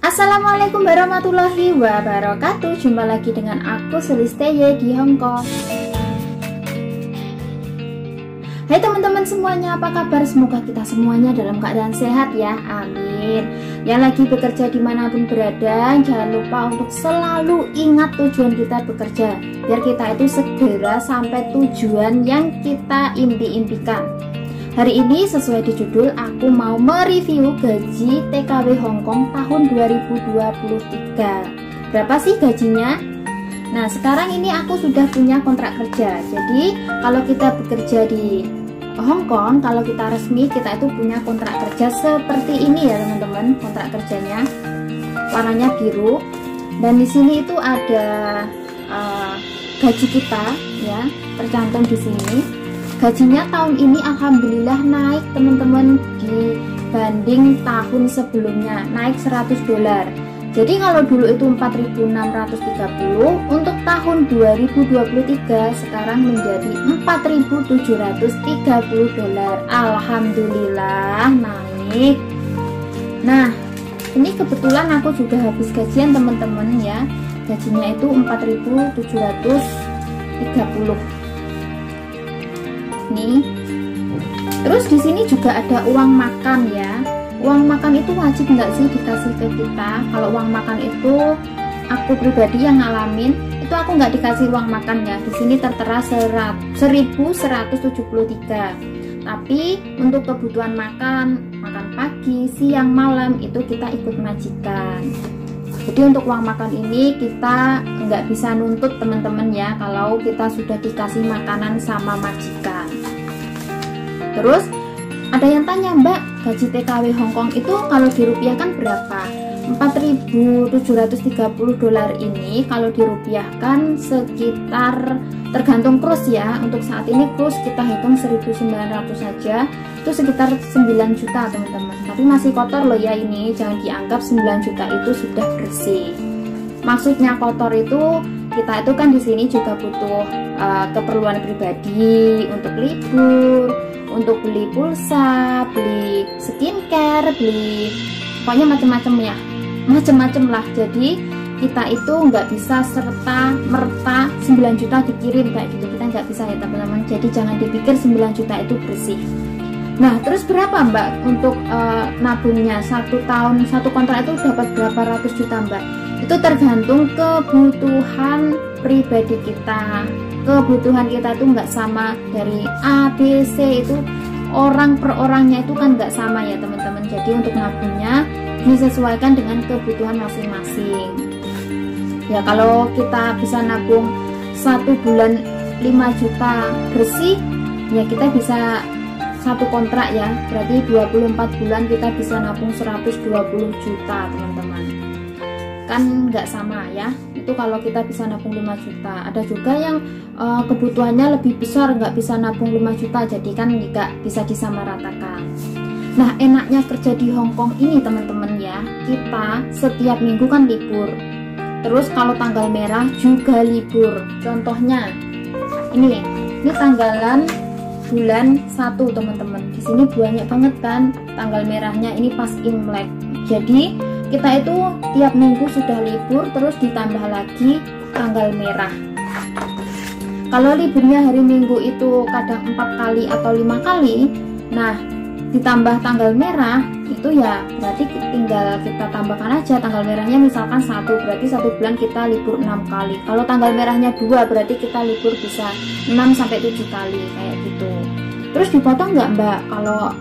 Assalamualaikum warahmatullahi wabarakatuh. Jumpa lagi dengan aku Sulisteye di Hongkong. Hai teman-teman semuanya, apa kabar? Semoga kita semuanya dalam keadaan sehat ya, amin. Yang lagi bekerja dimanapun berada, jangan lupa untuk selalu ingat tujuan kita bekerja, biar kita itu segera sampai tujuan yang kita impi-impikan. Hari ini sesuai di judul, aku mau mereview gaji TKW Hongkong tahun 2023. Berapa sih gajinya? Nah, sekarang ini aku sudah punya kontrak kerja. Jadi, kalau kita bekerja di Hongkong, kalau kita resmi, kita itu punya kontrak kerja seperti ini ya, teman-teman. Kontrak kerjanya warnanya biru. Dan di sini itu ada gaji kita ya, tercantum di sini. Gajinya tahun ini alhamdulillah naik teman-teman dibanding tahun sebelumnya, naik $100. Jadi kalau dulu itu 4.630, untuk tahun 2023 sekarang menjadi $4.730. Alhamdulillah naik. Nah, ini kebetulan aku juga habis gajian teman-teman ya. Gajinya itu 4.730 nih. Terus di sini juga ada uang makan ya. Uang makan itu wajib nggak sih dikasih ke kita? Kalau uang makan itu aku pribadi yang ngalamin itu aku nggak dikasih uang makan ya. Di sini tertera 1.173. Tapi untuk kebutuhan makan pagi, siang, malam itu kita ikut majikan. Jadi untuk uang makan ini kita nggak bisa nuntut teman-teman ya, kalau kita sudah dikasih makanan sama majikan. Terus ada yang tanya, Mbak, gaji TKW Hongkong itu kalau dirupiahkan berapa? $4.730 ini kalau dirupiahkan sekitar, tergantung kurs ya. Untuk saat ini kurs kita hitung 1.900 saja, itu sekitar 9 juta teman-teman. Tapi masih kotor loh ya ini, jangan dianggap 9 juta itu sudah bersih. Maksudnya kotor itu, kita itu kan di sini juga butuh keperluan pribadi untuk libur, untuk beli pulsa, beli skincare, beli pokoknya macam-macam ya, macam-macam lah. Jadi kita itu nggak bisa serta merta 9 juta dikirim kayak gitu, kita nggak bisa ya teman-teman. Jadi jangan dipikir 9 juta itu bersih. Nah, terus berapa Mbak untuk nabungnya? 1 tahun, 1 kontrak itu dapat berapa ratus juta Mbak? Itu tergantung kebutuhan pribadi kita. Kebutuhan kita itu nggak sama, dari A, B, C itu orang per orangnya itu kan nggak sama ya teman-teman. Jadi untuk nabungnya disesuaikan dengan kebutuhan masing-masing. Ya kalau kita bisa nabung 1 bulan 5 juta bersih, ya kita bisa 1 kontrak ya, berarti 24 bulan kita bisa nabung 120 juta teman-teman. Kan nggak sama ya, itu kalau kita bisa nabung 5 juta. Ada juga yang kebutuhannya lebih besar, nggak bisa nabung 5 juta, jadi kan nggak bisa disamaratakan. Nah, enaknya kerja di Hongkong ini teman-teman ya, kita setiap minggu kan libur. Terus kalau tanggal merah juga libur. Contohnya ini tanggalan bulan 1 teman-teman. Di sini banyak banget kan tanggal merahnya, ini pas Imlek. Jadi kita itu tiap minggu sudah libur, terus ditambah lagi tanggal merah. Kalau liburnya hari Minggu itu kadang 4 kali atau 5 kali, nah ditambah tanggal merah itu ya berarti tinggal kita tambahkan aja tanggal merahnya, misalkan 1, berarti 1 bulan kita libur 6 kali. Kalau tanggal merahnya 2, berarti kita libur bisa 6-7 kali kayak gitu. Terus dipotong nggak Mbak kalau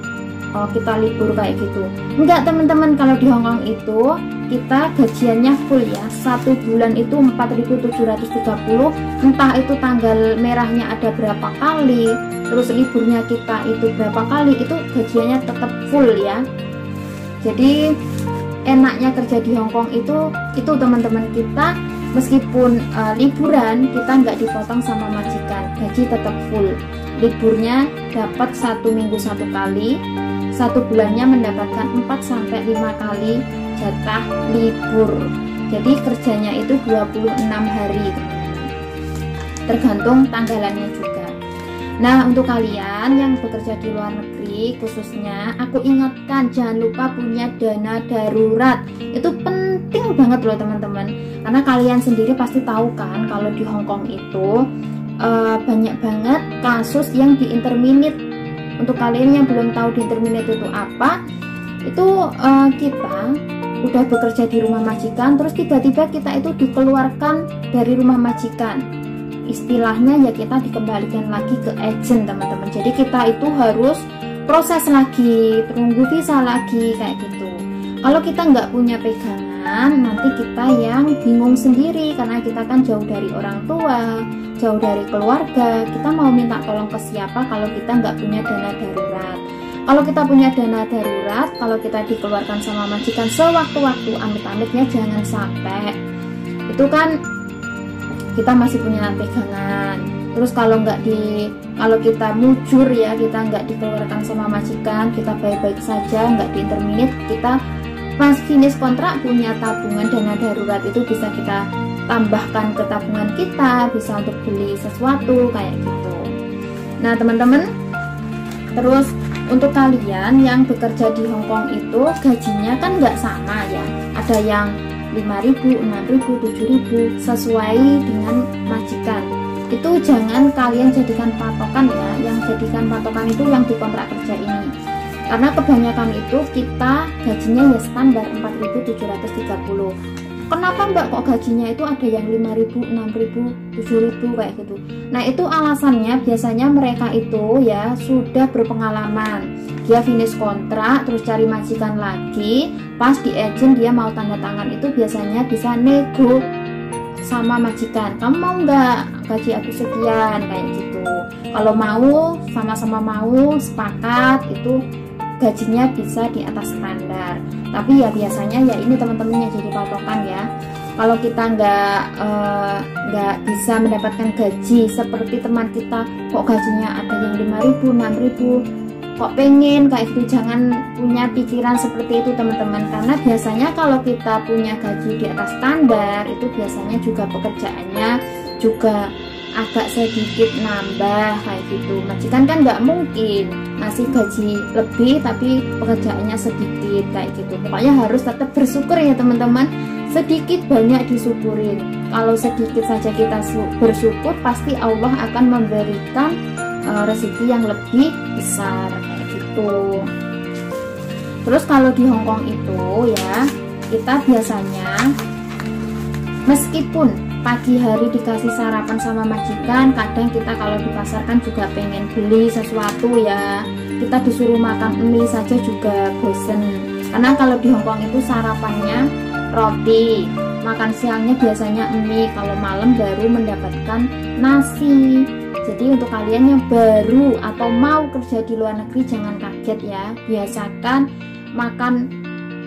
kita libur kayak gitu? Enggak teman-teman, kalau di Hongkong itu kita gajiannya full ya. 1 bulan itu 4.730, entah itu tanggal merahnya ada berapa kali, terus liburnya kita itu berapa kali, itu gajiannya tetap full ya. Jadi enaknya kerja di Hongkong itu teman-teman, kita meskipun liburan kita nggak dipotong sama majikan, gaji tetap full. Liburnya dapat 1 minggu 1 kali, 1 bulannya mendapatkan 4-5 kali jatah libur. Jadi kerjanya itu 26 hari, tergantung tanggalannya juga. Nah, untuk kalian yang bekerja di luar negeri khususnya, aku ingatkan jangan lupa punya dana darurat. Itu penting penting banget loh teman-teman, karena kalian sendiri pasti tahu kan kalau di Hong Kong itu banyak banget kasus yang di interminate. Untuk kalian yang belum tahu di interminate itu apa, itu kita udah bekerja di rumah majikan, terus tiba-tiba kita itu dikeluarkan dari rumah majikan. Istilahnya ya kita dikembalikan lagi ke agent teman-teman. Jadi kita itu harus proses lagi, tunggu visa lagi kayak gitu. Kalau kita nggak punya pegangan, nanti kita yang bingung sendiri, karena kita kan jauh dari orang tua, jauh dari keluarga. Kita mau minta tolong ke siapa kalau kita nggak punya dana darurat? Kalau kita punya dana darurat, kalau kita dikeluarkan sama majikan sewaktu-waktu, amit-amitnya jangan sampai, itu kan kita masih punya pegangan. Terus kalau kita mujur ya, kita nggak dikeluarkan sama majikan, kita baik-baik saja, nggak di interminate, kita pas finish kontrak punya tabungan dana darurat, itu bisa kita tambahkan ke tabungan kita, bisa untuk beli sesuatu kayak gitu. Nah teman-teman, terus untuk kalian yang bekerja di Hong Kong itu gajinya kan nggak sama ya, ada yang 5.000, 6.000, 7.000 sesuai dengan majikan. Itu jangan kalian jadikan patokan ya, yang jadikan patokan itu yang di kontrak kerja ini. Karena kebanyakan itu kita gajinya ya standar 4.730. Kenapa mbak kok gajinya itu ada yang 5.000, 6.000, 7.000 kayak gitu? Nah itu alasannya biasanya mereka itu ya sudah berpengalaman. Dia finish kontrak terus cari majikan lagi, pas di agent dia mau tanda tangan itu biasanya bisa nego sama majikan, kamu mau nggak gaji aku sekian kayak gitu. Kalau mau, sama-sama mau sepakat, itu gajinya bisa di atas standar. Tapi ya biasanya ya ini teman-teman yang jadi patokan ya. Kalau kita nggak bisa mendapatkan gaji seperti teman kita, kok gajinya ada yang 5.000, 6.000, kok pengen kayak gitu, jangan punya pikiran seperti itu teman-teman. Karena biasanya kalau kita punya gaji di atas standar, itu biasanya juga pekerjaannya juga agak sedikit nambah kayak gitu. Majikan kan nggak mungkin ngasih gaji lebih tapi pekerjaannya sedikit kayak gitu. Pokoknya harus tetap bersyukur ya teman-teman, sedikit banyak disyukurin. Kalau sedikit saja kita bersyukur, pasti Allah akan memberikan rezeki yang lebih besar kayak gitu. Terus kalau di Hong Kong itu ya, kita biasanya meskipun pagi hari dikasih sarapan sama majikan, kadang kita kalau di pasar kan juga pengen beli sesuatu ya, kita disuruh makan mie saja juga bosen. Karena kalau di Hong Kong itu sarapannya roti, makan siangnya biasanya mie, kalau malam baru mendapatkan nasi. Jadi untuk kalian yang baru atau mau kerja di luar negeri jangan kaget ya, biasakan makan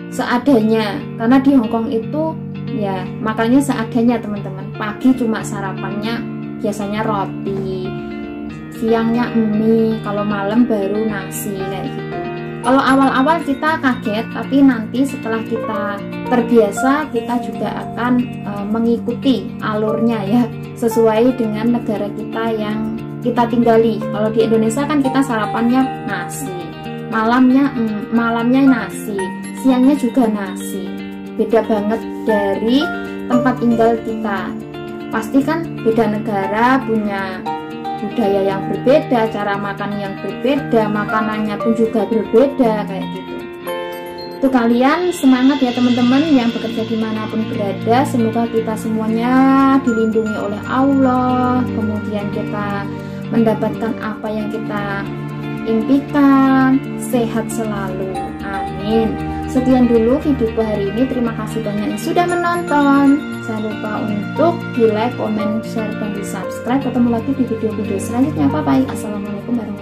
seadanya. Karena di Hong Kong itu ya makannya seadanya teman-teman. Pagi cuma sarapannya biasanya roti, siangnya mie, kalau malam baru nasi kayak gitu. Kalau awal-awal kita kaget, tapi nanti setelah kita terbiasa, kita juga akan mengikuti alurnya ya, sesuai dengan negara kita yang kita tinggali. Kalau di Indonesia kan kita sarapannya nasi, malamnya nasi, siangnya juga nasi. Beda banget dari tempat tinggal kita. Pasti kan beda negara, punya budaya yang berbeda, cara makan yang berbeda, makanannya pun juga berbeda kayak gitu. Tuh kalian semangat ya teman-teman yang bekerja dimanapun berada. Semoga kita semuanya dilindungi oleh Allah, kemudian kita mendapatkan apa yang kita impikan, sehat selalu, amin. Sekian dulu videoku hari ini. Terima kasih banyak yang sudah menonton. Jangan lupa untuk di like, comment, share, dan di subscribe. Ketemu lagi di video-video selanjutnya. Bye bye. Assalamualaikum warahmatullahi wabarakatuh.